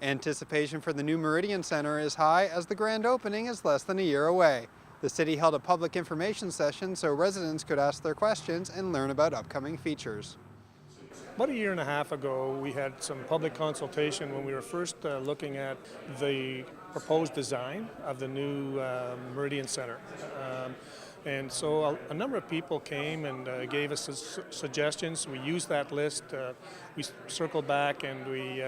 Anticipation for the new Meridian Centre is high as the grand opening is less than a year away. The city held a public information session so residents could ask their questions and learn about upcoming features. About a year and a half ago, we had some public consultation when we were first looking at the proposed design of the new Meridian Centre. And so a number of people came and gave us suggestions. We used that list. We circled back and we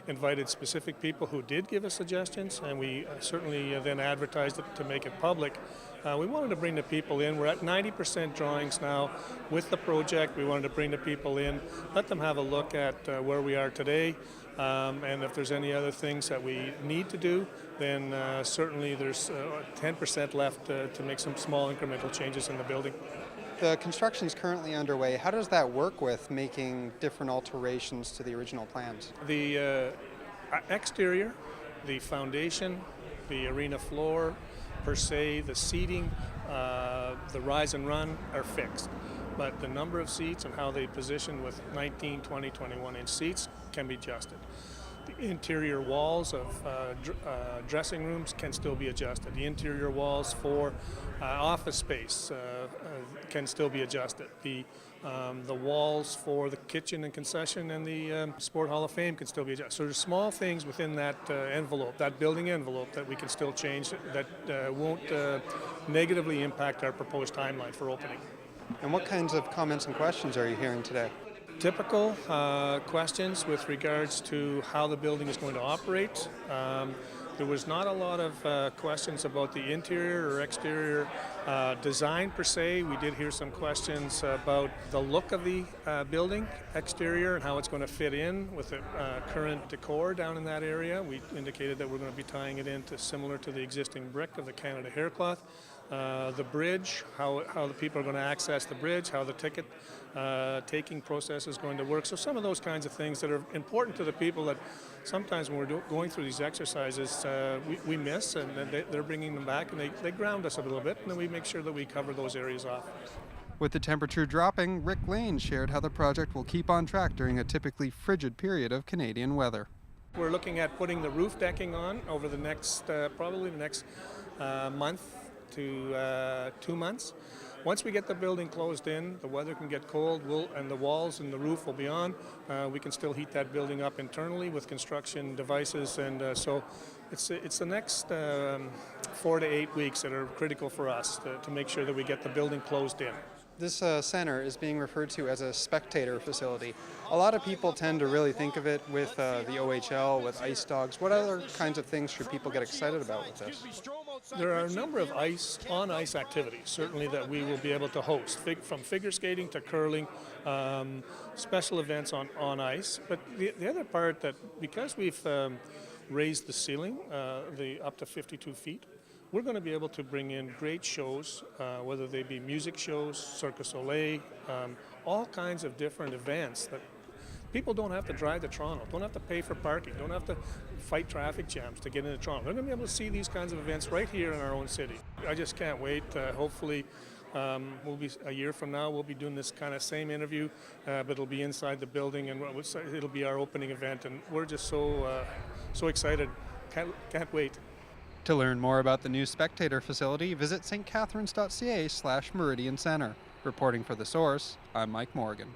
invited specific people who did give us suggestions, and we certainly then advertised it to make it public. We wanted to bring the people in. We're at 90% drawings now with the project. We wanted to bring the people in, let them have a look at where we are today, and if there's any other things that we need to do, then certainly there's 10% left to make some small incremental changes in the building. The construction is currently underway. How does that work with making different alterations to the original plans? The exterior, the foundation, the arena floor, per se, the seating, the rise and run are fixed. But the number of seats and how they position with 19, 20, 21-inch seats can be adjusted. The interior walls of dressing rooms can still be adjusted. The interior walls for office space can still be adjusted. The walls for the kitchen and concession and the Sport Hall of Fame can still be adjusted. So there's small things within that envelope, that building envelope, that we can still change that won't negatively impact our proposed timeline for opening. And what kinds of comments and questions are you hearing today? Typical questions with regards to how the building is going to operate. There was not a lot of questions about the interior or exterior design per se. We did hear some questions about the look of the building exterior and how it's going to fit in with the current decor down in that area. We indicated that we're going to be tying it into similar to the existing brick of the Canada haircloth. The bridge, how the people are going to access the bridge, how the ticket taking process is going to work. So some of those kinds of things that are important to the people that sometimes when we're going through these exercises we miss, and they're bringing them back and they ground us a little bit, and then we make sure that we cover those areas off. With the temperature dropping, Rick Lane shared how the project will keep on track during a typically frigid period of Canadian weather. We're looking at putting the roof decking on over the next, probably the next month to 2 months. Once we get the building closed in, the weather can get cold, and the walls and the roof will be on. We can still heat that building up internally with construction devices, and so it's the next 4 to 8 weeks that are critical for us to make sure that we get the building closed in. This center is being referred to as a spectator facility. A lot of people tend to really think of it with the OHL, with ice dogs. What other kinds of things should people get excited about with this? There are a number of on-ice activities, certainly, that we will be able to host, from figure skating to curling, special events on ice. But the other part, that because we've raised the ceiling up to 52 feet, we're going to be able to bring in great shows, whether they be music shows, Cirque du Soleil, all kinds of different events that people don't have to drive to Toronto, don't have to pay for parking, don't have to fight traffic jams to get into Toronto. They're going to be able to see these kinds of events right here in our own city. I just can't wait. Hopefully, we'll be a year from now, we'll be doing this kind of same interview, but it'll be inside the building, and it'll be our opening event, and we're just so excited. Can't wait. To learn more about the new Spectator facility, visit stcatharines.ca/Meridian Centre. Reporting for The Source, I'm Mike Morgan.